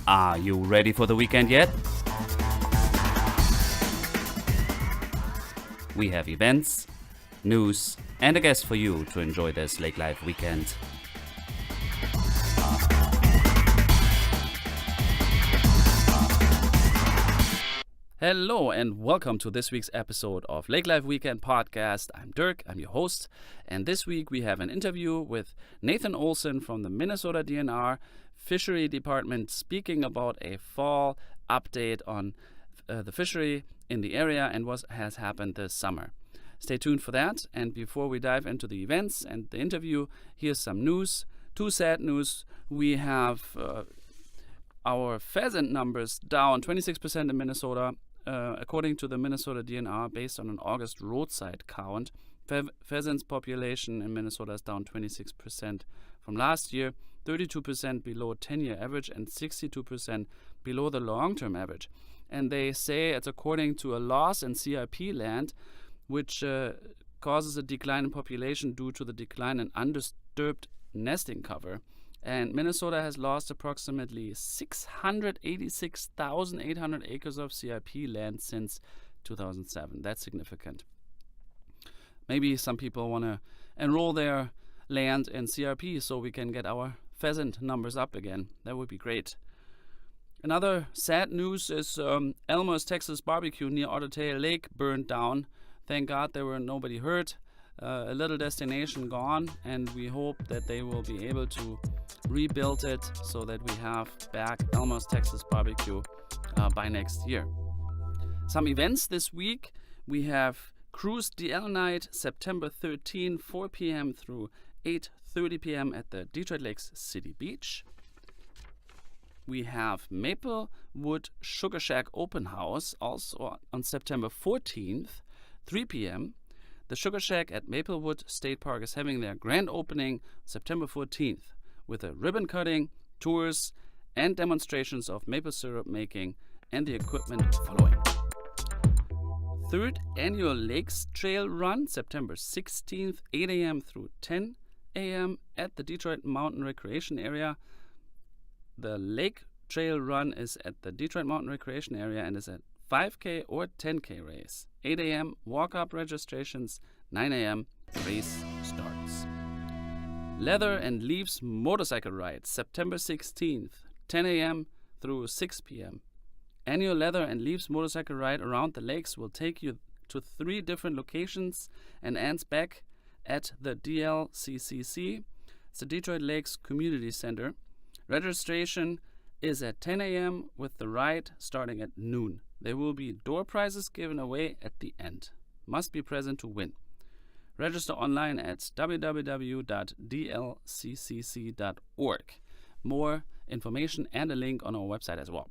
Are you ready for the weekend yet? We have events, news, and a guest for you to enjoy this Lake Life weekend. Hello and welcome to this week's episode of Lake Life Weekend Podcast. I'm Dirk, I'm your host, and this week we have an interview with Nathan Olson from the Minnesota DNR Fishery Department speaking about a fall update on the fishery in the area and what has happened this summer. Stay tuned for that, and before we dive into the events and the interview, here's some news. Two sad news. We have our pheasant numbers down 26% in Minnesota. According to the Minnesota DNR, based on an August roadside count, pheasants population in Minnesota is down 26% from last year, 32% below 10-year average, and 62% below the long-term average. And they say it's according to a loss in CRP land, which causes a decline in population due to the decline in undisturbed nesting cover. And Minnesota has lost approximately 686,800 acres of CRP land since 2007. That's significant. Maybe some people want to enroll their land in CRP so we can get our pheasant numbers up again. That would be great. Another sad news is Elmer's Texas Barbecue near Otter Tail Lake burned down. Thank God there were nobody hurt. A little destination gone, and we hope that they will be able to rebuild it so that we have back Elmer's Texas Barbecue by next year. Some events this week. We have Cruise DL Night, September 13, 4 p.m. through 8:30 p.m. at the Detroit Lakes City Beach. We have Maplewood Sugar Shack Open House, also on September 14th, 3 p.m. The Sugar Shack at Maplewood State Park is having their grand opening September 14th with a ribbon cutting, tours, and demonstrations of maple syrup making and the equipment following. Third annual Lakes Trail Run, September 16th, 8 a.m. through 10 a.m. at the Detroit Mountain Recreation Area. The Lake Trail Run is at the Detroit Mountain Recreation Area and is a 5K or 10K race. 8 a.m. walk-up registrations, 9 a.m. race starts. Leather and Leaves Motorcycle Ride, September 16th, 10 a.m. through 6 p.m. Annual Leather and Leaves Motorcycle Ride around the lakes will take you to 3 different locations and ends back at the DLCCC. It's the Detroit Lakes Community Center. Registration is at 10 a.m. with the ride starting at noon. There will be door prizes given away at the end. Must be present to win. Register online at www.dlccc.org. More information and a link on our website as well.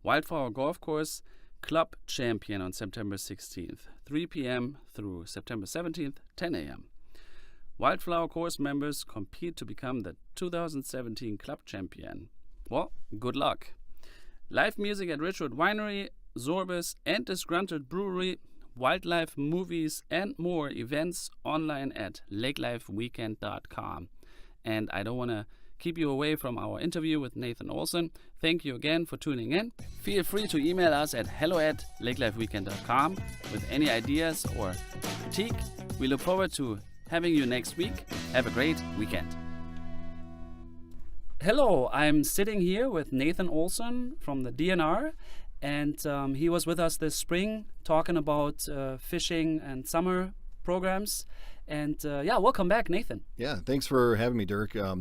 Wildflower Golf Course Club Champion on September 16th, 3 p.m. through September 17th, 10 a.m. Wildflower Course members compete to become the 2017 Club Champion. Well, good luck. Live music at Richwood Winery, Zorbis, and Disgruntled Brewery, wildlife, movies, and more events online at lakelifeweekend.com. And I don't want to keep you away from our interview with Nathan Olson. Thank you again for tuning in. Feel free to email us at hello@lakelifeweekend.com with any ideas or critique. We look forward to having you next week. Have a great weekend. Hello, I'm sitting here with Nathan Olson from the DNR, and he was with us this spring talking about fishing and summer programs. And welcome back, Nathan. Yeah, thanks for having me, Dirk. I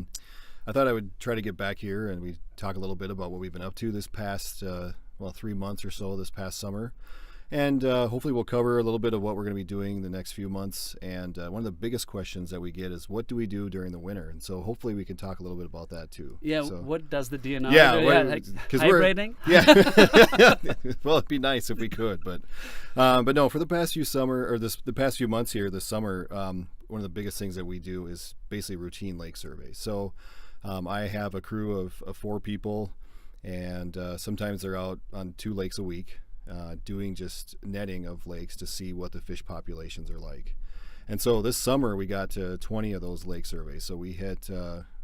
thought I would try to get back here and we talk a little bit about what we've been up to this past 3 months or so this past summer. And hopefully we'll cover a little bit of what we're going to be doing the next few months. And one of the biggest questions that we get is, what do we do during the winter? And so hopefully we can talk a little bit about that too. Yeah, so, what does the DNR do? Like hibernating? Yeah. Well, it'd be nice if we could. But no, for the past few the past few months here this summer, one of the biggest things that we do is basically routine lake surveys. So I have a crew of 4 people, and sometimes they're out on 2 lakes a week. Doing just netting of lakes to see what the fish populations are like. And so this summer we got to 20 of those lake surveys. So we hit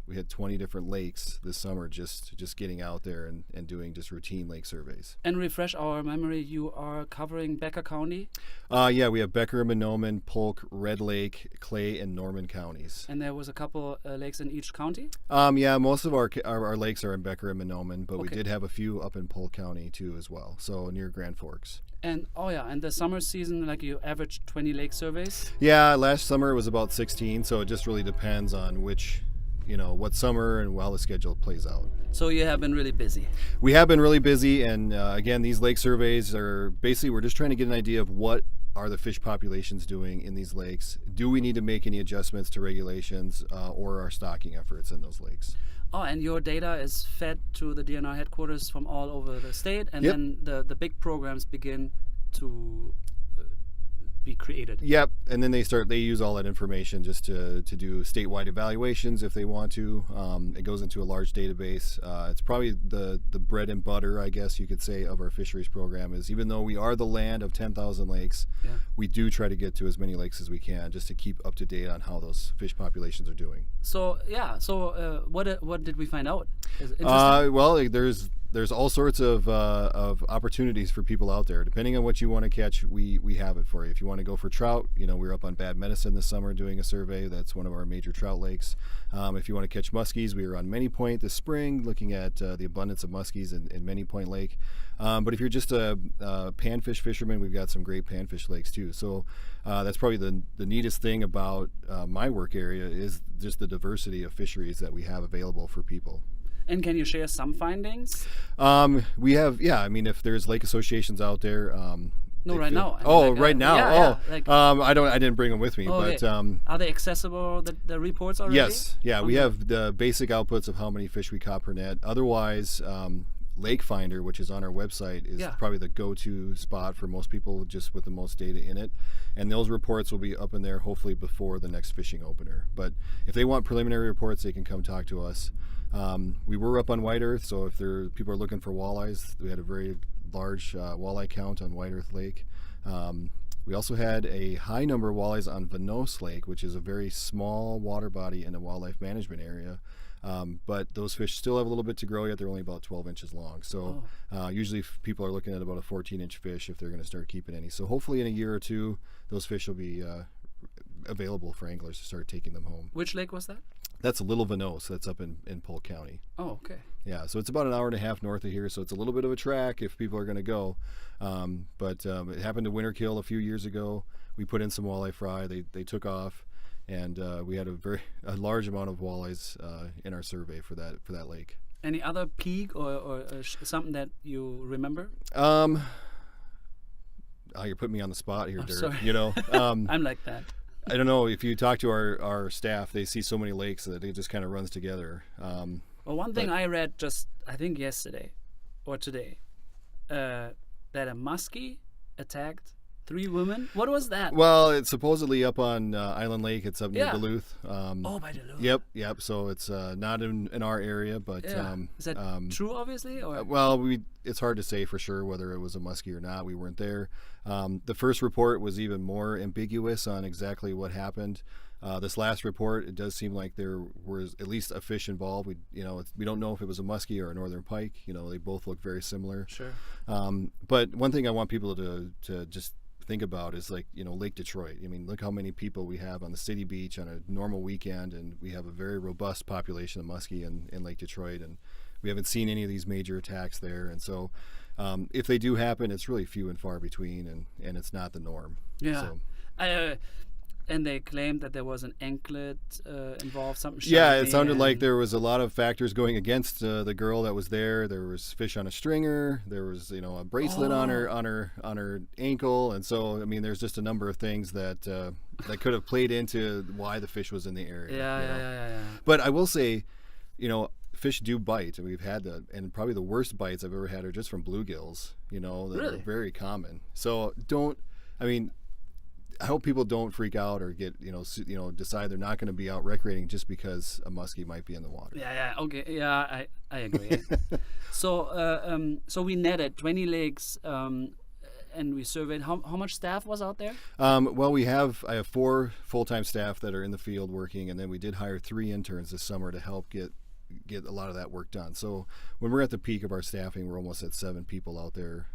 we had 20 different lakes this summer, just getting out there and doing just routine lake surveys. And refresh our memory, you are covering Becker County? Yeah, we have Becker, Mahnomen, Polk, Red Lake, Clay, and Norman counties. And there was a couple lakes in each county? Yeah, most of our lakes are in Becker and Mahnomen, but we Okay. did have a few up in Polk County too as well, so near Grand Forks. And and the summer season, like you average 20 lake surveys? Yeah, last summer it was about 16, so it just really depends on what summer and how the schedule plays out. So you have been really busy. We have been really busy, and again, these lake surveys are basically, we're just trying to get an idea of what are the fish populations doing in these lakes. Do we need to make any adjustments to regulations or our stocking efforts in those lakes? Oh, and your data is fed to the DNR headquarters from all over the state, and Yep. then the big programs begin to be created. Yep, and then they use all that information just to do statewide evaluations if they want to. It goes into a large database. It's probably the bread and butter, I guess you could say, of our fisheries program is, even though we are the land of 10,000 lakes, Yeah. we do try to get to as many lakes as we can just to keep up to date on how those fish populations are doing. So what did we find out? Is it interesting? Well, there's all sorts of opportunities for people out there. Depending on what you want to catch, we have it for you. If you want to go for trout, we're up on Bad Medicine this summer doing a survey. That's one of our major trout lakes. If you want to catch muskies, we were on Many Point this spring looking at the abundance of muskies in Many Point Lake. But if you're just a panfish fisherman, we've got some great panfish lakes too. So that's probably the neatest thing about my work area is just the diversity of fisheries that we have available for people. And can you share some findings? We have, if there's lake associations out there. No, they right feel- now. I mean, Oh, like, right now. yeah, like- I didn't bring them with me, Okay. but Are they accessible, the reports already? yes, yeah, we Okay. have the basic outputs of how many fish we caught per net. Otherwise, Lake Finder, which is on our website, is Yeah. probably the go-to spot for most people, just with the most data in it. And those reports will be up in there hopefully before the next fishing opener. But if they want preliminary reports, they can come talk to us. We were up on White Earth, so if people are looking for walleyes, we had a very large walleye count on White Earth Lake. We also had a high number of walleyes on Vanosse Lake, which is a very small water body in a wildlife management area. But those fish still have a little bit to grow yet. They're only about 12 inches long. So usually people are looking at about a 14-inch fish if they're going to start keeping any. So hopefully in a year or two, those fish will be available for anglers to start taking them home. Which lake was that? That's Little Vanosse. That's up in Polk County. Oh, okay. Yeah, so it's about an hour and a half north of here, so it's a little bit of a trek if people are going to go. But it happened to winter kill a few years ago. We put in some walleye fry. They took off, and we had a large amount of walleyes in our survey for that lake. Any other peak or something that you remember? You're putting me on the spot here, Dirk. Sorry. I'm like that. I don't know, if you talk to our staff, they see so many lakes that it just kind of runs together. Well, one thing I read I think yesterday or today, that a muskie attacked 3 women. What was that? Well, it's supposedly up on Island Lake. It's up near Yeah. Duluth. By Duluth. Yep. So it's not in our area, but Yeah. Is that true, obviously? Or? It's hard to say for sure whether it was a muskie or not. We weren't there. The first report was even more ambiguous on exactly what happened. This last report, it does seem like there was at least a fish involved. We don't know if it was a muskie or a northern pike. They both look very similar. Sure. But one thing I want people to just think about is Lake Detroit. Look how many people we have on the city beach on a normal weekend, and we have a very robust population of muskie in Lake Detroit, and we haven't seen any of these major attacks there. And so if they do happen, it's really few and far between, and it's not the norm. Yeah. So. And they claimed that there was an anklet involved, something Yeah, shiny it sounded like and- there was a lot of factors going against the girl that was there. There was fish on a stringer. There was, a bracelet on her ankle, and so there's just a number of things that could have played into why the fish was in the area. Yeah. But I will say, fish do bite, and we've had and probably the worst bites I've ever had are just from bluegills. That Really? are very common. So I hope people don't freak out or get decide they're not going to be out recreating just because a muskie might be in the water. Yeah. Okay. Yeah, I agree. So we netted 20 lakes, and we surveyed. How much staff was out there? Well, I have 4 full-time staff that are in the field working, and then we did hire 3 interns this summer to help get a lot of that work done. So when we're at the peak of our staffing, we're almost at 7 people out there.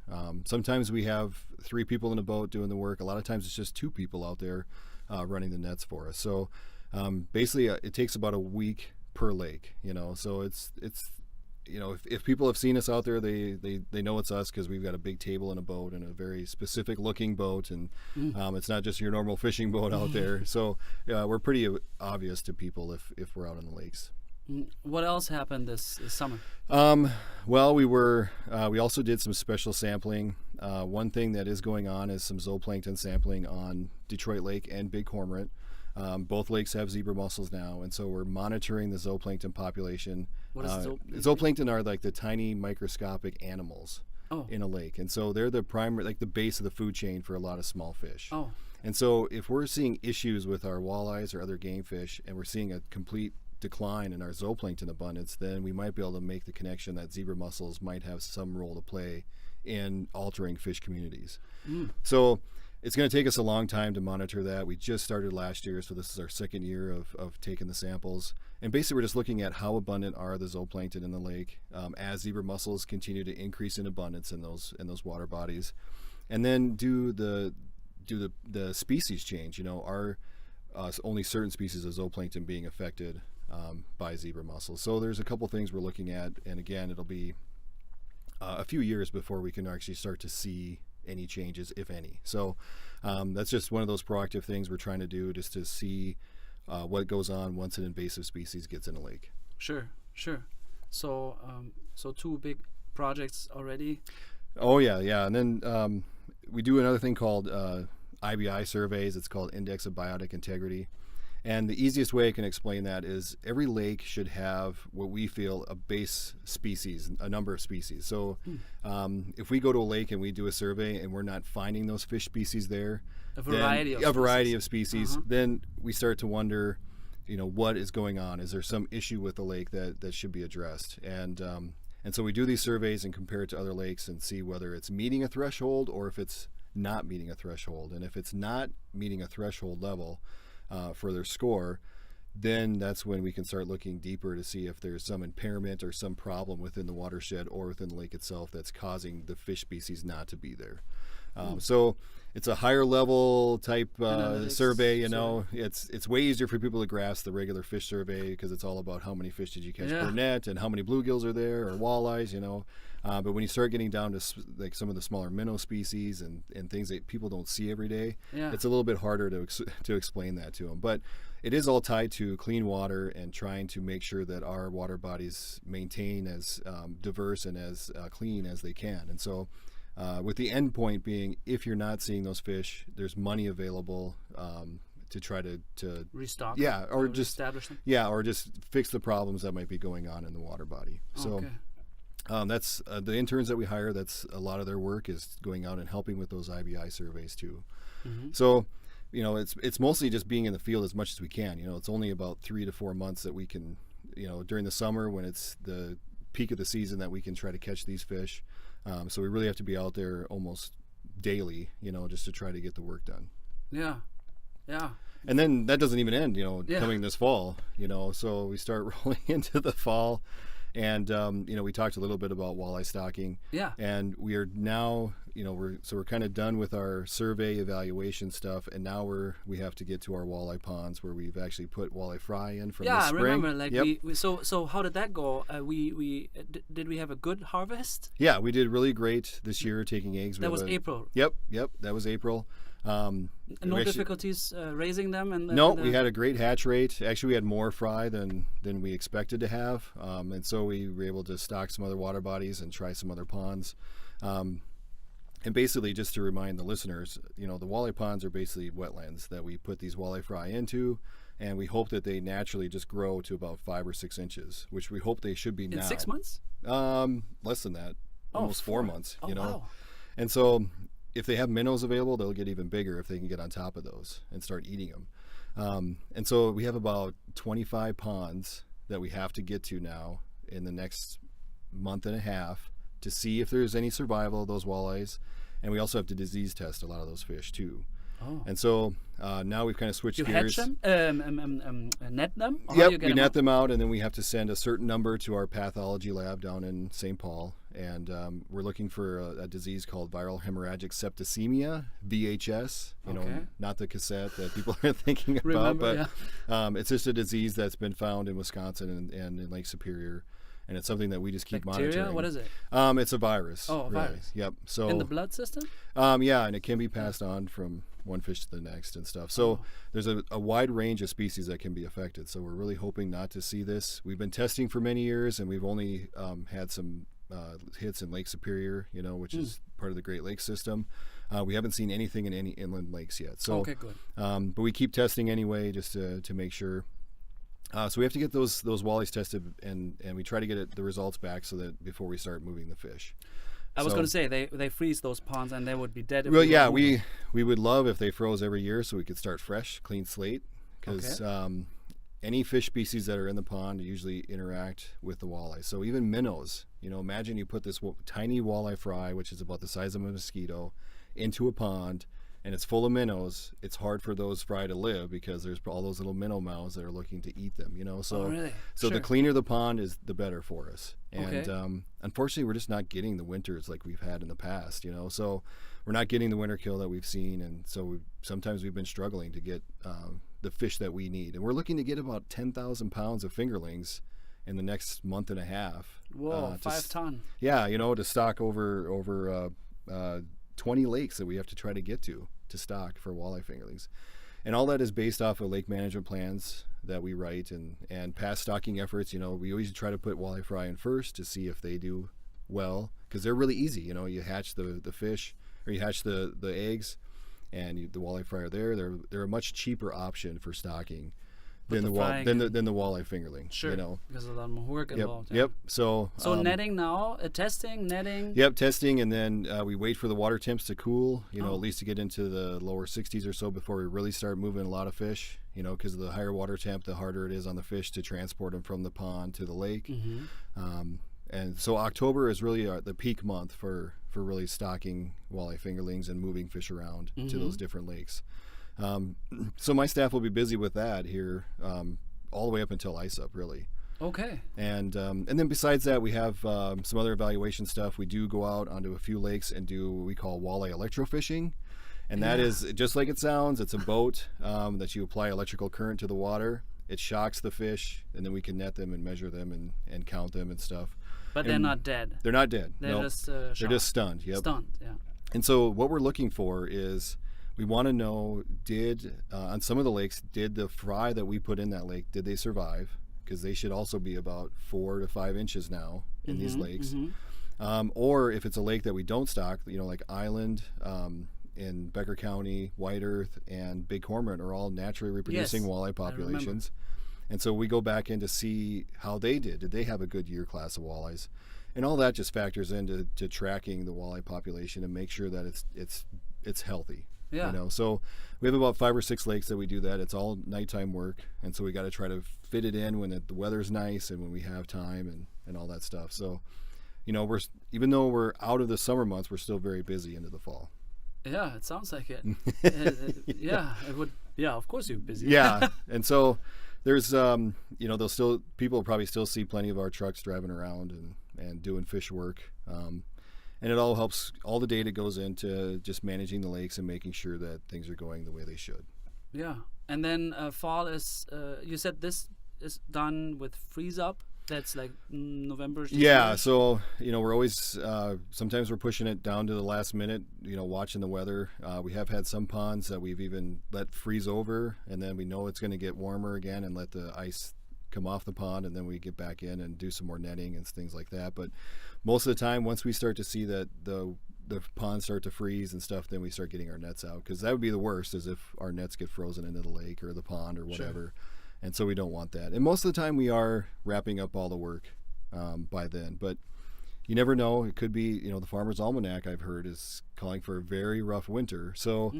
Sometimes we have 3 people in a boat doing the work. A lot of times it's just 2 people out there running the nets for us. So basically, it takes about a week per lake. So it's if people have seen us out there, they know it's us because we've got a big table in a boat and a very specific looking boat, and it's not just your normal fishing boat out there. So we're pretty obvious to people if we're out on the lakes. What else happened this summer? Well, we also did some special sampling. One thing that is going on is some zooplankton sampling on Detroit Lake and Big Cormorant. Both lakes have zebra mussels now, and so we're monitoring the zooplankton population. What is zooplankton? Zooplankton are like the tiny microscopic animals in a lake, and so they're the primary, like the base of the food chain for a lot of small fish. Oh. And so if we're seeing issues with our walleyes or other game fish, and we're seeing a complete decline in our zooplankton abundance, then we might be able to make the connection that zebra mussels might have some role to play in altering fish communities. So it's going to take us a long time to monitor that. We just started last year, so this is our 2nd year of taking the samples. And basically we're just looking at how abundant are the zooplankton in the lake as zebra mussels continue to increase in abundance in those water bodies. And then do the species change. Are only certain species of zooplankton being affected by zebra mussels? So there's a couple things we're looking at, and again, it'll be a few years before we can actually start to see any changes, if any. So that's just one of those proactive things we're trying to do, just to see what goes on once an invasive species gets in a lake. Sure. So 2 big projects already. Oh yeah, and then we do another thing called IBI surveys. It's called Index of Biotic Integrity. And the easiest way I can explain that is every lake should have what we feel a base species, a number of species. So if we go to a lake and we do a survey and we're not finding those fish species there, a variety of species, then we start to wonder, what is going on? Is there some issue with the lake that should be addressed? And so we do these surveys and compare it to other lakes and see whether it's meeting a threshold or if it's not meeting a threshold. And if it's not meeting a threshold level for their score, then that's when we can start looking deeper to see if there's some impairment or some problem within the watershed or within the lake itself that's causing the fish species not to be there. So it's a higher level type survey. It's way easier for people to grasp the regular fish survey because it's all about how many fish did you catch per net and how many bluegills are there or walleyes. But when you start getting down to like some of the smaller minnow species and things that people don't see every day, it's a little bit harder to explain that to them. But it is all tied to clean water and trying to make sure that our water bodies maintain as diverse and as clean as they can. And so with the end point being, if you're not seeing those fish, there's money available to try to restock, or just establish them, or just fix the problems that might be going on in the water body. So that's the interns that we hire. That's a lot of their work is going out and helping with those IBI surveys too. So it's mostly just being in the field as much as we can. It's only about 3 to 4 months that we can, during the summer when it's the peak of the season, that we can try to catch these fish. So we really have to be out there almost daily, just to try to get the work done. Yeah. And then that doesn't even end, coming this fall, so we start rolling into the fall. And we talked a little bit about walleye stocking. And we are now, we're kind of done with our survey evaluation stuff, and now we have to get to our walleye ponds where we've actually put walleye fry in from the spring. I remember. So how did that go? Did we have a good harvest? Yeah, we did really great this year taking eggs. That was April. Yep, that was April. No difficulties raising them? No, we had a great hatch rate. Actually, we had more fry than we expected to have, and so we were able to stock some other water bodies and try some other ponds. And basically, just to remind the listeners, the walleye ponds are basically wetlands that we put these walleye fry into, and we hope that they naturally just grow to about 5 or 6 inches, which we hope they should be now. In 6 months? Less than that, almost 4 months. Wow. And so if they have minnows available, they'll get even bigger if they can get on top of those and start eating them. And so we have about 25 ponds that we have to get to now in the next month and a half to see if there's any survival of those walleyes. and we also have to disease test a lot of those fish too. Oh. And so now we've kind of switched You gears. hatch them? Net them? Or how do Yep, you get we them net out? them out, and then we have to send a certain number to our pathology lab down in St. Paul. And we're looking for a disease called viral hemorrhagic septicemia, VHS. You know, Okay. not the cassette that people are thinking about, Remember, but it's just a disease that's been found in Wisconsin and in Lake Superior, and it's something that we just keep Bacteria? monitoring. What is it? It's a virus. Oh, a really. virus. Yep. So In the blood system? yeah, and it can be passed on from one fish to the next and stuff. So Oh. there's a wide range of species that can be affected. So we're really hoping not to see this. We've been testing for many years, and we've only had some hits in Lake Superior, you know, which is part of the Great Lakes system. We haven't seen anything in any inland lakes yet. So, Okay, good. but we keep testing anyway, just to make sure. So we have to get those walleyes tested, and we try to get the results back so that before we start moving the fish. I was So- going to say they freeze those ponds and they would be dead. If Well, we yeah, remove them. we would love if they froze every year so we could start fresh, clean slate. Because any fish species that are in the pond usually interact with the walleye. So even minnows, you know, imagine you put this tiny walleye fry, which is about the size of a mosquito, into a pond, and it's full of minnows. It's hard for those fry to live because there's all those little minnow mouths that are looking to eat them. You know, so Oh, really? so Sure. the cleaner the pond is, the better for us. And Okay. unfortunately, we're just not getting the winters like we've had in the past. You know, so we're not getting the winter kill that we've seen, and so sometimes we've been struggling to get the fish that we need. And we're looking to get about 10,000 pounds of fingerlings in the next month and a half. Whoa, to 5 ton. Yeah, you know, to stock over 20 lakes that we have to try to get to stock for walleye fingerlings. And all that is based off of lake management plans that we write and past stocking efforts. You know, we always try to put walleye fry in first to see if they do well, because they're really easy. You know, you hatch the fish, or you hatch the eggs, and the walleye fry are there. They're a much cheaper option for stocking than the the frying than the walleye fingerling. Sure. You know. Because of a lot more work Yep. involved. yeah. Yep. So Netting now, testing, netting. Yep, testing, and then we wait for the water temps to cool, you know, Oh. at least to get into the lower 60s or so before we really start moving a lot of fish, you know, because the higher water temp, the harder it is on the fish to transport them from the pond to the lake. And so October is really the peak month for really stocking walleye fingerlings and moving fish around to those different lakes. So my staff will be busy with that here all the way up until ice up, really. Okay. And then besides that, we have some other evaluation stuff. We do go out onto a few lakes and do what we call walleye electrofishing. And that is just like it sounds. It's a boat that you apply electrical current to the water. It shocks the fish, and then we can net them and measure them and count them and stuff. But they're And not dead. They're not dead. They're Nope. just They're shocked. just stunned. Yep. Stunned, yeah. And so what we're looking for is we want to know, did on some of the lakes, did the fry that we put in that lake, did they survive? Because they should also be about 4 to 5 inches now in these lakes. Or if it's a lake that we don't stock, you know, like Island in Becker County, White Earth, and Big Cormorant are all naturally reproducing Yes, walleye I remember. populations. And so we go back in to see how they did. Did they have a good year class of walleyes? And all that just factors into tracking the walleye population and make sure that it's healthy. Yeah. You know, so we have about 5 or 6 lakes that we do that. It's all nighttime work, and so we got to try to fit it in when the weather's nice and when we have time and all that stuff. So, you know, even though we're out of the summer months, we're still very busy into the fall. Yeah, it sounds like it. Yeah, it would. Yeah, of course you're busy. Yeah, and so there's you know, people will probably still see plenty of our trucks driving around and doing fish work. And it all helps. All the data goes into just managing the lakes and making sure that things are going the way they should. Yeah, and then fall is. You said this is done with freeze up. That's like November. Yeah, so you know, we're always sometimes we're pushing it down to the last minute. You know, watching the weather. We have had some ponds that we've even let freeze over, and then we know it's going to get warmer again, and let the ice come off the pond, and then we get back in and do some more netting and things like that. But most of the time, once we start to see that the ponds start to freeze and stuff, then we start getting our nets out, because that would be the worst, is if our nets get frozen into the lake or the pond or whatever. Sure. And so we don't want that. And most of the time we are wrapping up all the work by then. But you never know. It could be, you know, the Farmer's Almanac, I've heard, is calling for a very rough winter. So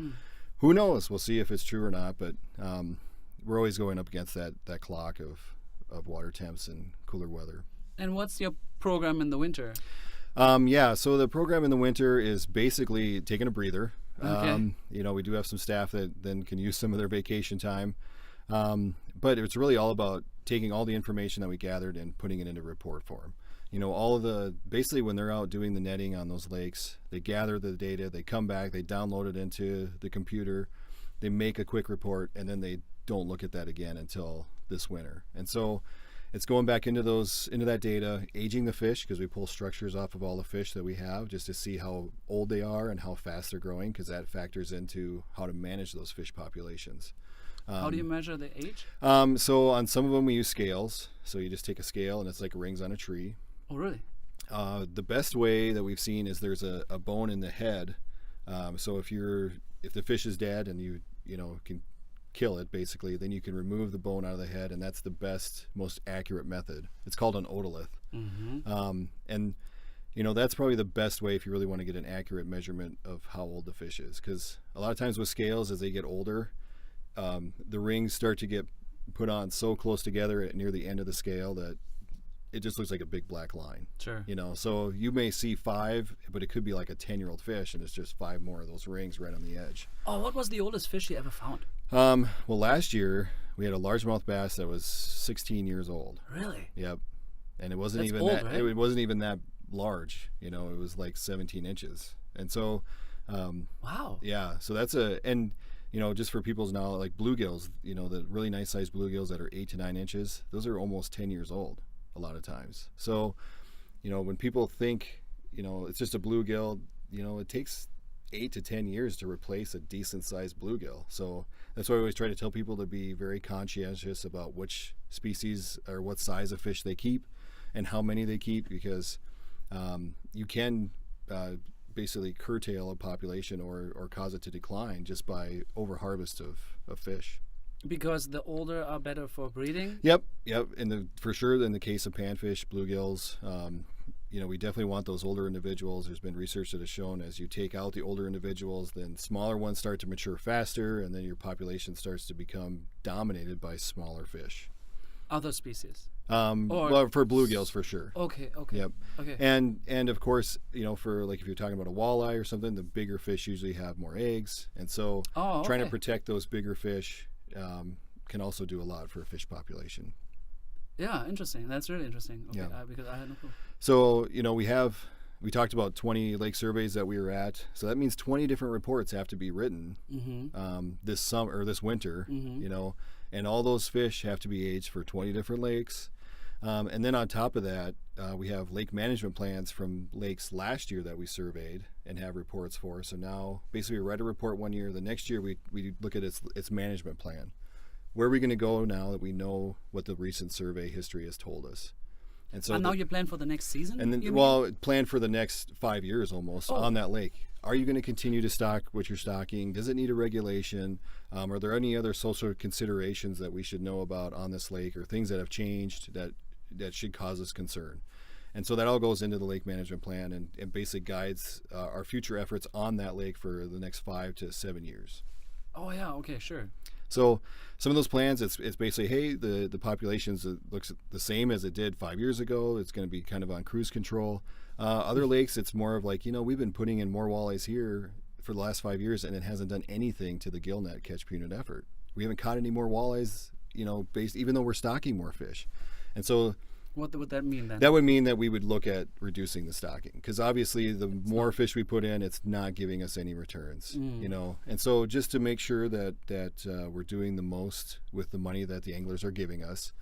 who knows? We'll see if it's true or not. But we're always going up against that clock of water temps and cooler weather. And what's your program in the winter? Yeah, so the program in the winter is basically taking a breather. Okay. We do have some staff that then can use some of their vacation time. But it's really all about taking all the information that we gathered and putting it into report form. Basically when they're out doing the netting on those lakes, they gather the data, they come back, they download it into the computer, they make a quick report, and then they don't look at that again until this winter. And so it's going back into that data, aging the fish, because we pull structures off of all the fish that we have just to see how old they are and how fast they're growing, because that factors into how to manage those fish populations. How do you measure the age? So on some of them we use scales. So you just take a scale and it's like rings on a tree. Oh, really? The best way that we've seen is there's a bone in the head. So if the fish is dead and you can kill it, basically, then you can remove the bone out of the head, and that's the best, most accurate method. It's called an otolith. Mm-hmm. And that's probably the best way if you really want to get an accurate measurement of how old the fish is, because a lot of times with scales, as they get older, the rings start to get put on so close together near the end of the scale that it just looks like a big black line. Sure. So you may see 5, but it could be like a 10-year-old fish, and it's just 5 more of those rings right on the edge. Oh, what was the oldest fish you ever found? Well, last year we had a largemouth bass that was 16 years old. Really? Yep. And it wasn't That's even old, that. right? It wasn't even that large. It was like 17 inches. And so, Wow. yeah. So that's just for people's knowledge, like bluegills. The really nice sized bluegills that are 8 to 9 inches. Those are almost 10 years old a lot of times. So, when people think, it's just a bluegill, it takes 8 to 10 years to replace a decent sized bluegill. So that's why I always try to tell people to be very conscientious about which species or what size of fish they keep and how many they keep, because you can basically curtail a population or cause it to decline just by overharvest of fish. Because the older are better for breeding? Yep. For sure, in the case of panfish, bluegills, we definitely want those older individuals. There's been research that has shown as you take out the older individuals, then smaller ones start to mature faster, and then your population starts to become dominated by smaller fish. Other species? Well, for bluegills, for sure. Okay. Yep. Okay. And of course, for like if you're talking about a walleye or something, the bigger fish usually have more eggs, and so trying to protect those bigger fish can also do a lot for a fish population. Yeah, interesting. That's really interesting. Okay, Yeah. Because I had no clue. So we talked about 20 lake surveys that we were at. So that means 20 different reports have to be written this summer or this winter. And all those fish have to be aged for 20 different lakes. And then on top of that, we have lake management plans from lakes last year that we surveyed and have reports for. So now basically we write a report one year. The next year we look at its management plan. Where are we going to go now that we know what the recent survey history has told us? And so now you plan for the next season? And then, plan for the next 5 years almost on that lake. Are you going to continue to stock what you're stocking? Does it need a regulation? Are there any other social considerations that we should know about on this lake, or things that have changed that should cause us concern? And so that all goes into the lake management plan and basically guides our future efforts on that lake for the next 5 to 7 years. Oh, yeah. Okay, sure. So some of those plans, it's basically, hey, the populations looks the same as it did 5 years ago. It's going to be kind of on cruise control. Other lakes, it's more of like, we've been putting in more walleyes here for the last 5 years, and it hasn't done anything to the gill net catch per unit effort. We haven't caught any more walleyes, even though we're stocking more fish. And so what would that mean then? That would mean that we would look at reducing the stocking, because obviously the more fish we put in, it's not giving us any returns, And so just to make sure that we're doing the most with the money that the anglers are giving us,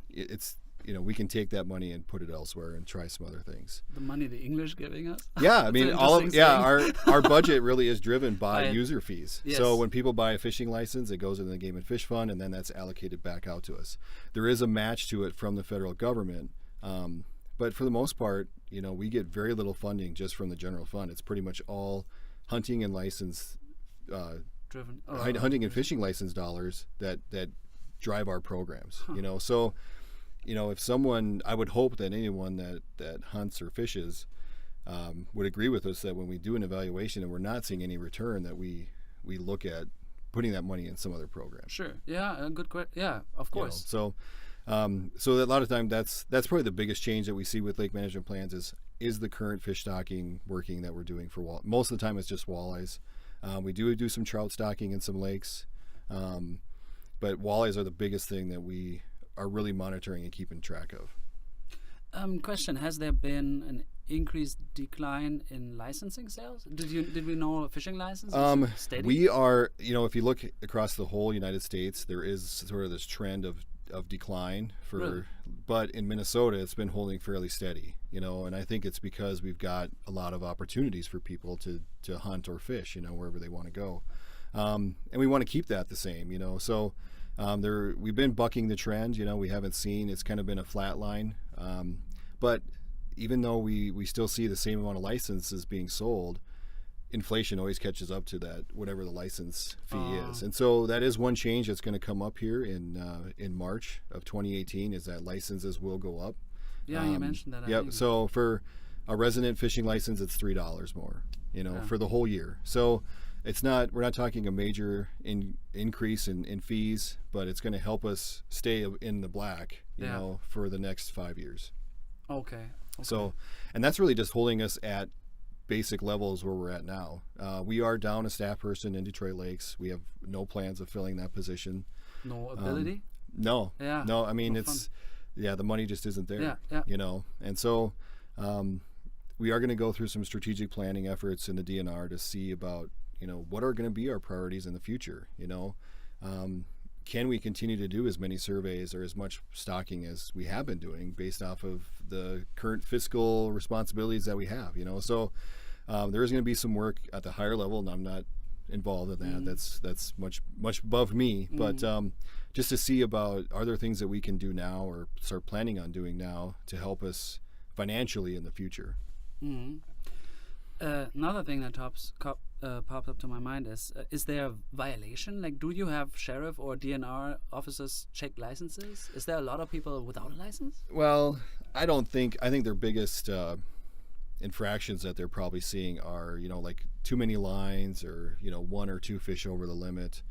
it's we can take that money and put it elsewhere and try some other things. The money the English giving us? Yeah, I mean, our budget really is driven by user fees. Yes. So when people buy a fishing license, it goes into the Game and Fish Fund, and then that's allocated back out to us. There is a match to it from the federal government, but for the most part, we get very little funding just from the general fund. It's pretty much all hunting and license driven, hunting and fishing license dollars that drive our programs. So. If someone, I would hope that anyone that hunts or fishes would agree with us that when we do an evaluation and we're not seeing any return, that we look at putting that money in some other program. Sure. Yeah, a good question. Yeah, of course. So, So that a lot of time that's probably the biggest change that we see with lake management plans is the current fish stocking working that we're doing for most of the time it's just walleyes. We do some trout stocking in some lakes, but walleyes are the biggest thing that we are really monitoring and keeping track of. Question: has there been an increased decline in licensing sales? Did we know fishing licenses? Steady? We are, if you look across the whole United States, there is sort of this trend of decline Really? But in Minnesota it's been holding fairly steady, and I think it's because we've got a lot of opportunities for people to hunt or fish, wherever they want to go, and we want to keep that the same, so we've been bucking the trend. We haven't seen, it's kind of been a flat line, but even though we still see the same amount of licenses being sold, inflation always catches up to that, whatever the license fee is. And so that is one change that's going to come up here in March of 2018, is that licenses will go up. Yeah, you mentioned that. Yep. So for a resident fishing license, it's $3 more, for the whole year. So we're not talking a major increase in fees, but it's going to help us stay in the black, for the next 5 years. Okay. So, and that's really just holding us at basic levels where we're at now. We are down a staff person in Detroit Lakes. We have no plans of filling that position. No ability? No. Yeah. No, I mean, No it's, the money just isn't there. Yeah. And so we are going to go through some strategic planning efforts in the DNR to see about, what are going to be our priorities in the future, Can we continue to do as many surveys or as much stocking as we have been doing based off of the current fiscal responsibilities that we have, So there is going to be some work at the higher level, and I'm not involved in that. That's much above me. But just to see about, are there things that we can do now or start planning on doing now to help us financially in the future? Another thing that popped up to my mind is there a violation? Like, do you have sheriff or DNR officers check licenses? Is there a lot of people without a license? Well, I think their biggest infractions that they're probably seeing are, like too many lines, or, one or two fish over the limit,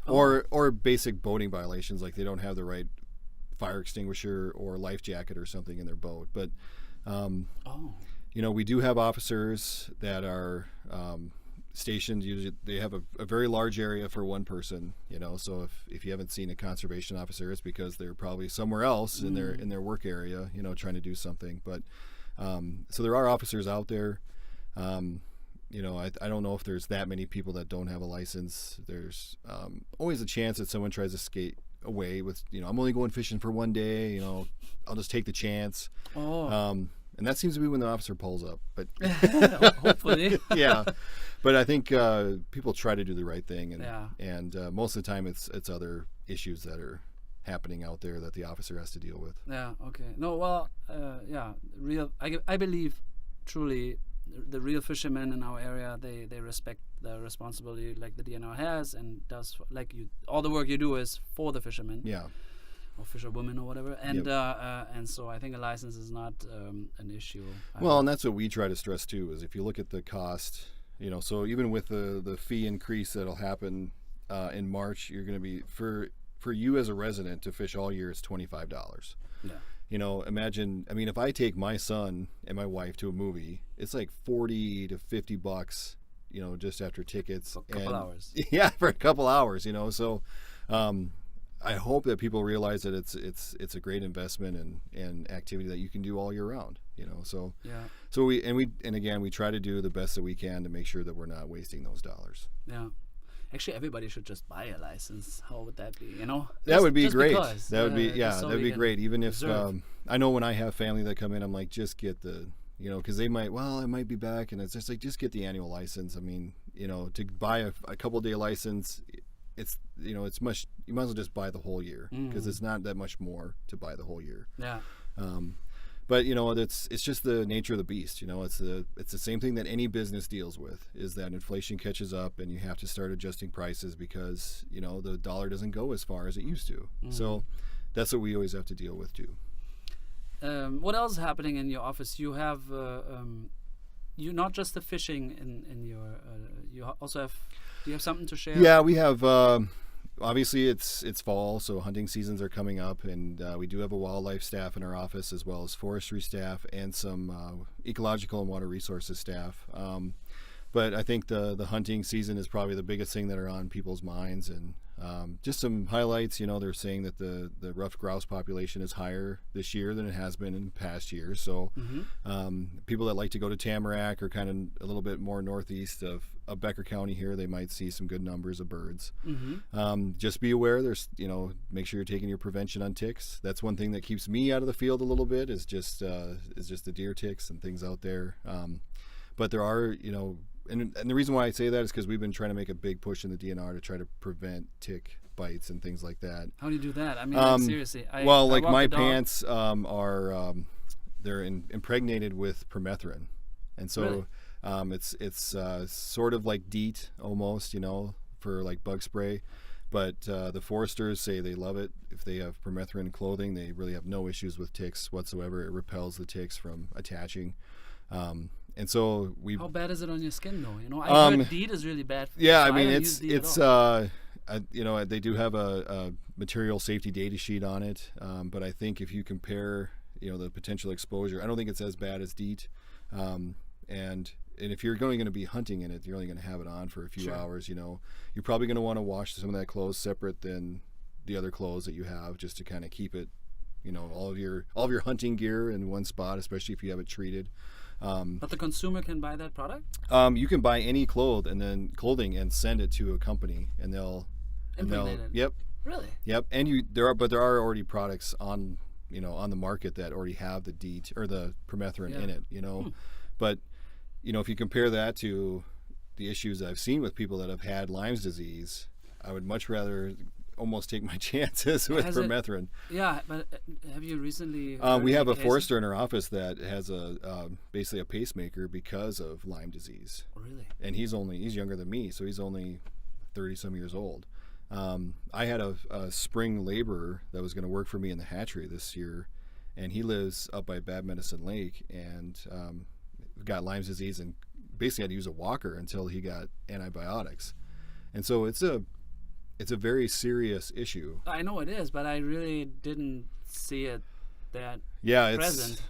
or basic boating violations, like they don't have the right fire extinguisher or life jacket or something in their boat. But we do have officers that are stationed. Usually they have a very large area for one person, so if you haven't seen a conservation officer, it's because they're probably somewhere else in their work area, trying to do something. But so there are officers out there. I don't know if there's that many people that don't have a license. There's always a chance that someone tries to skate away with, I'm only going fishing for one day, I'll just take the chance. And that seems to be when the officer pulls up. But hopefully. Yeah. But I think people try to do the right thing, and most of the time it's other issues that are happening out there that the officer has to deal with. Yeah. Okay. No. Well. I believe truly the real fishermen in our area, they respect the responsibility like the DNR has and does. Like all the work you do is for the fishermen. Yeah. Or fisherwomen or whatever, and so I think a license is not an issue. Well, and that's what we try to stress too. Is if you look at the cost, so even with the fee increase that'll happen in March, you're going to be for you as a resident to fish all year is $25. Yeah. Imagine. I mean, if I take my son and my wife to a movie, it's like $40 to $50. Just after tickets. For a couple hours. Yeah, for a couple hours. So. I hope that people realize that it's a great investment and activity that you can do all year round, So yeah. So we try to do the best that we can to make sure that we're not wasting those dollars. Yeah. Actually, everybody should just buy a license. How would that be? That would be great. Because, that would be that would be great. Even if I know when I have family that come in, I'm like, just get the because they might, I might be back, and it's just like, just get the annual license. I mean, to buy a couple day license. It's it's much. You might as well just buy the whole year, because it's not that much more to buy the whole year. Yeah. But it's just the nature of the beast. It's the same thing that any business deals with, is that inflation catches up and you have to start adjusting prices because the dollar doesn't go as far as it used to. So that's what we always have to deal with too. What else is happening in your office? You have you not just the fishing in your. You also have. Do you have something to share? Yeah, we have. obviously it's fall, so hunting seasons are coming up, and we do have a wildlife staff in our office as well as forestry staff and some ecological and water resources staff. But I think the hunting season is probably the biggest thing that are on people's minds, and just some highlights. They're saying that the ruffed grouse population is higher this year than it has been in past years. So people that like to go to Tamarack or kind of a little bit more northeast of Becker County here, they might see some good numbers of birds. Just be aware. There's make sure you're taking your prevention on ticks. That's one thing that keeps me out of the field a little bit is just the deer ticks and things out there. But there are And the reason why I say that is because we've been trying to make a big push in the DNR to try to prevent tick bites and things like that. How do you do that? I mean, seriously. My pants are they're impregnated with permethrin, and so Really? It's sort of like DEET almost, for like bug spray. But the foresters say they love it. If they have permethrin clothing, they really have no issues with ticks whatsoever. It repels the ticks from attaching. And so How bad is it on your skin, though? I heard DEET is really bad. Yeah, I mean it's they do have a material safety data sheet on it, but I think if you compare the potential exposure, I don't think it's as bad as DEET. And if you're going to be hunting in it, you're only going to have it on for a few hours. You're probably going to want to wash some of that clothes separate than the other clothes that you have, just to kind of keep it, all of your hunting gear in one spot, especially if you have it treated. But the consumer can buy that product? You can buy any clothing and send it to a company, and they'll Impregnate it? Yep. Really? Yep. And there are already products on the market that already have the DEET or the permethrin in it. But if you compare that to the issues I've seen with people that have had Lyme's disease, I would much rather almost take my chances with permethrin. But have you recently? We have a forester in our office that has basically a pacemaker because of Lyme disease. Oh, really? And he's younger than me, so he's only 30-some years old. I had a spring laborer that was going to work for me in the hatchery this year, and he lives up by Bad Medicine Lake, and got Lyme's disease and basically had to use a walker until he got antibiotics. And so it's a very serious issue. I know it is, but I really didn't see it that present.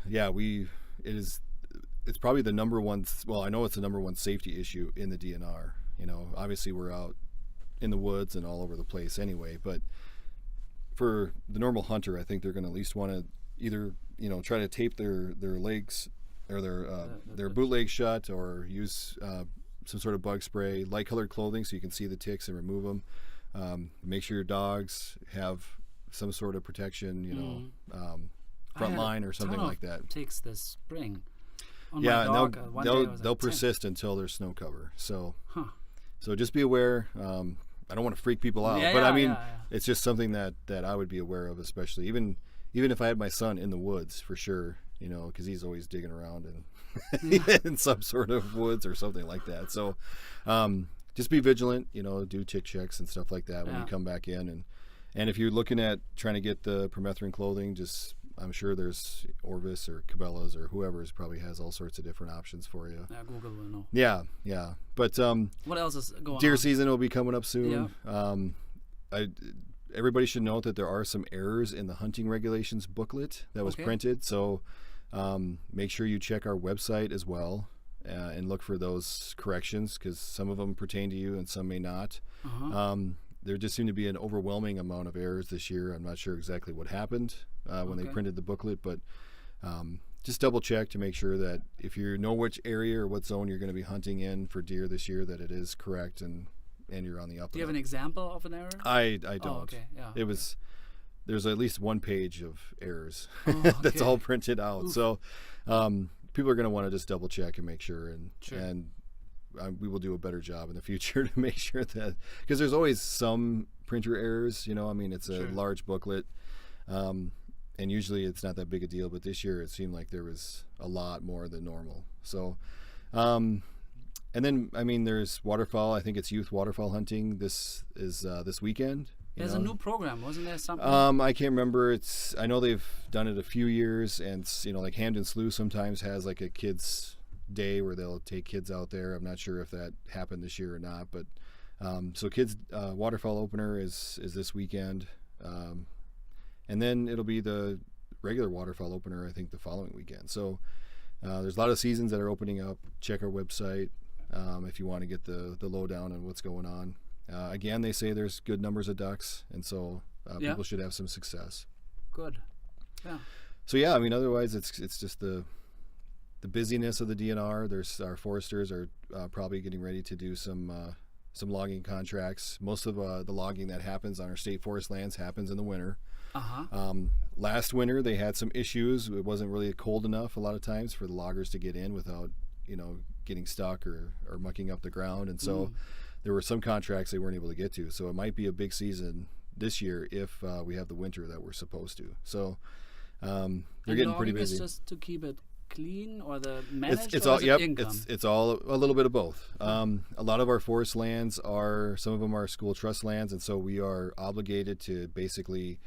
It's probably the number one. Well, I know it's the number one safety issue in the DNR. Obviously we're out in the woods and all over the place anyway. But for the normal hunter, I think they're going to at least want to either try to tape their legs or their bootleg shut, or use some sort of bug spray, light colored clothing so you can see the ticks and remove them. Make sure your dogs have some sort of protection, front line or something like that. Ticks this spring. On yeah, my dog, and they'll persist until there's snow cover. So, so just be aware. I don't want to freak people out, but it's just something that I would be aware of, especially even if I had my son in the woods, for sure. Because he's always digging around in some sort of woods or something like that. So, just be vigilant, do tick checks and stuff like that when you come back in. And if you're looking at trying to get the permethrin clothing, I'm sure there's Orvis or Cabela's or whoever's probably has all sorts of different options for you. Yeah, Google will know. Yeah. But what else is going on? Deer season will be coming up soon. Yeah. Everybody should note that there are some errors in the hunting regulations booklet that was printed. So make sure you check our website as well. And look for those corrections, because some of them pertain to you and some may not. There just seemed to be an overwhelming amount of errors this year. I'm not sure exactly what happened when they printed the booklet, but just double check to make sure that if you know which area or what zone you're going to be hunting in for deer this year, that it is correct and you're on the up. Do you have an example of an error? I don't. Oh, okay. Yeah. There's at least one page of errors that's all printed out. Oof. So people are going to want to just double check and make sure, and we will do a better job in the future to make sure that, because there's always some printer errors. It's a large booklet, and usually it's not that big a deal. But this year it seemed like there was a lot more than normal. So, and then there's waterfowl. I think it's youth waterfowl hunting. This is this weekend. There's a new program, wasn't there something? I can't remember. I know they've done it a few years, and like Hamden Slough sometimes has like a kids' day where they'll take kids out there. I'm not sure if that happened this year or not, but So kids waterfall opener is this weekend, and then it'll be the regular waterfall opener I think the following weekend. So there's a lot of seasons that are opening up. Check our website if you want to get the lowdown on what's going on. Again, they say there's good numbers of ducks, and so people should have some success. Good. Yeah. So yeah, I mean, otherwise it's just the busyness of the DNR. Our foresters are probably getting ready to do some logging contracts. Most of the logging that happens on our state forest lands happens in the winter. Last winter they had some issues. It wasn't really cold enough a lot of times for the loggers to get in without getting stuck or mucking up the ground, and so there were some contracts they weren't able to get to. So it might be a big season this year if we have the winter that we're supposed to. So they're getting pretty busy. Is just to keep it clean, or the managed, it's or all is it yep income? it's all a little bit of both. A lot of our forest lands some of them are school trust lands, and so we are obligated to basically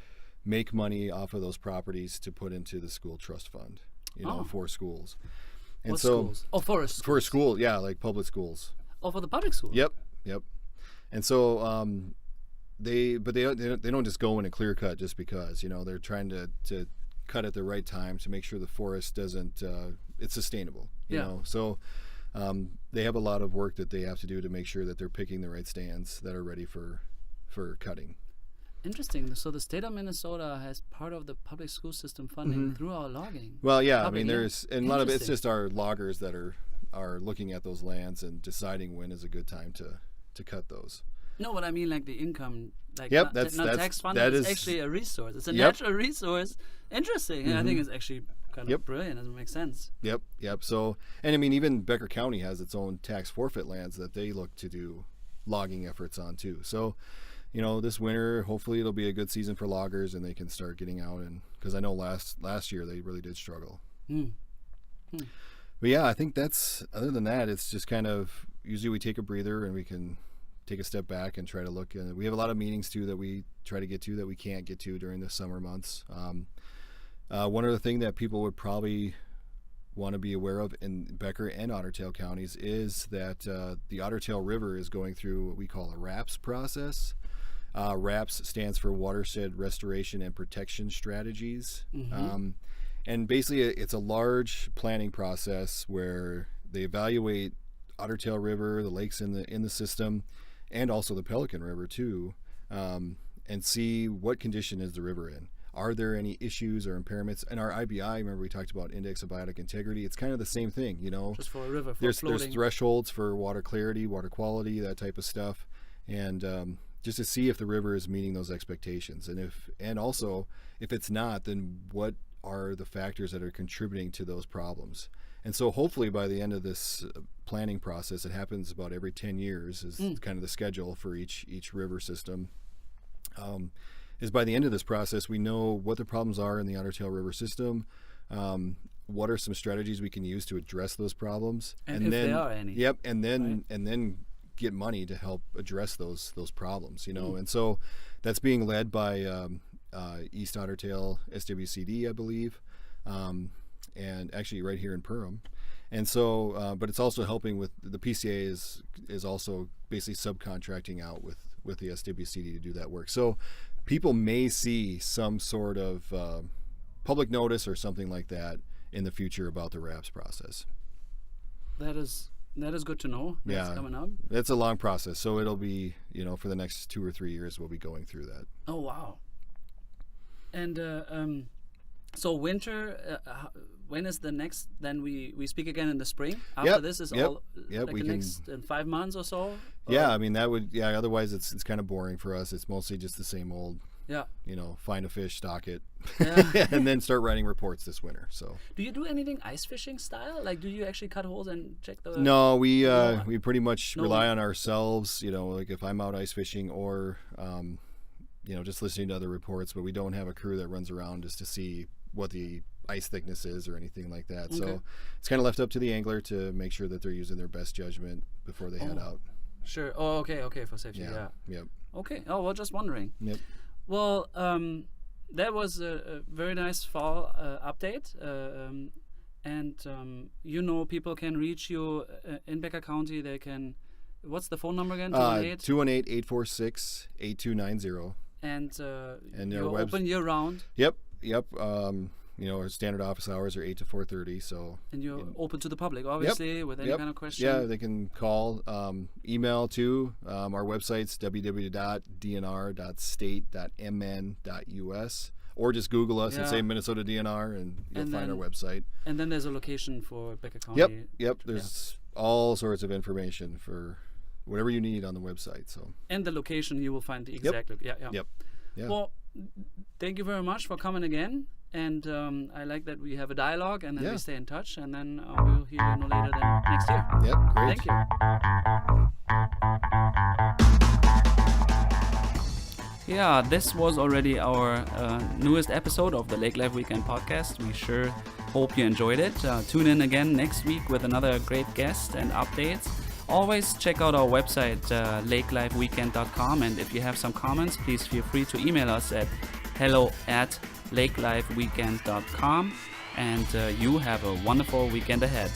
make money off of those properties to put into the school trust fund, for schools. And what so schools? Oh, forest. for a school, yeah, like public schools. Oh, for the public schools. Yep. And so they don't just go in and clear cut just because, they're trying to cut at the right time to make sure the forest doesn't it's sustainable. You know. So they have a lot of work that they have to do to make sure that they're picking the right stands that are ready for cutting. Interesting. So the state of Minnesota has part of the public school system funding through our logging. Well, yeah, Public, I mean, there's and a lot of it's Interesting. just our loggers that are looking at those lands and deciding when is a good time to cut those. No, but I mean like the income, like Yep, not that's tax funded. that It's is- actually a resource. It's a Yep. natural resource. Interesting. I think it's actually kind of Yep. brilliant. It makes sense. Yep. So, and I mean, even Becker County has its own tax forfeit lands that they look to do logging efforts on too. So, this winter, hopefully it'll be a good season for loggers and they can start getting out, and because I know last year they really did struggle. But yeah, I think other than that, it's just kind of, usually we take a breather and we can take a step back and try to look. And we have a lot of meetings too that we try to get to that we can't get to during the summer months. One other thing that people would probably want to be aware of in Becker and Otter Tail counties is that the Otter Tail River is going through what we call a RAPS process. RAPS stands for Watershed Restoration and Protection Strategies. And basically it's a large planning process where they evaluate Otter Tail River, the lakes in the system, and also the Pelican River too, and see what condition is the river in. Are there any issues or impairments? And our IBI, remember we talked about Index of Biotic Integrity, it's kind of the same thing, Just for a river, for There's floating. thresholds for water clarity, water quality, that type of stuff, and just to see if the river is meeting those expectations, and also if it's not, then what are the factors that are contributing to those problems. And so hopefully by the end of this planning process, it happens about every 10 years is kind of the schedule for each river system, is by the end of this process we know what the problems are in the Otter Tail River system, what are some strategies we can use to address those problems, And if there are any. Yep, and then get money to help address those problems, And so that's being led by East Otter Tail SWCD, I believe, and actually right here in Perham. And so, but it's also helping with the PCA is also basically subcontracting out with the SWCD to do that work. So people may see some sort of public notice or something like that in the future about the RAPS process. That is good to know. That's coming up. It's a long process, so it'll be, for the next 2 or 3 years we'll be going through that. Oh wow. And so winter, when is the next? Then we speak again in the spring. After this is all like we the can, next 5 months or so. Yeah, I mean that would otherwise it's kind of boring for us. It's mostly just the same old. Yeah. Find a fish, stock it, Yeah. and then start writing reports this winter. So. Do you do anything ice fishing style? Like, do you actually cut holes and check the? No, we No. we pretty much No. rely on ourselves. Like if I'm out ice fishing or just listening to other reports, but we don't have a crew that runs around just to see what the ice thickness is or anything like that. Okay. So it's kind of left up to the angler to make sure that they're using their best judgment before they head out. Sure. Oh, okay, for safety. Yeah. Yep. Okay. Oh, well, just wondering. Yep. Well, that was a very nice fall update. And people can reach you in Becker County. They can what's the phone number again? 218-846-8290. And you're open year round. Yep. Our standard office hours are 8 to 4:30. So. And you're open to the public, obviously, with any kind of question. Yeah, they can call, email too. Our website's www.dnr.state.mn.us, or just Google us and say Minnesota DNR, and you'll find our website. And then there's a location for Becker County. Yep. There's all sorts of information for whatever you need on the website. So. And the location, you will find the exact. Yep. Yeah. Well, thank you very much for coming again. And I like that we have a dialogue, and then we stay in touch, and then we'll hear you no later than next year. Yep, great. Thank you. Yeah, this was already our newest episode of the Lake Life Weekend podcast. We sure hope you enjoyed it. Tune in again next week with another great guest and updates. Always check out our website, lakelifeweekend.com, and if you have some comments, please feel free to email us at hello@lakelifeweekend.com, and you have a wonderful weekend ahead.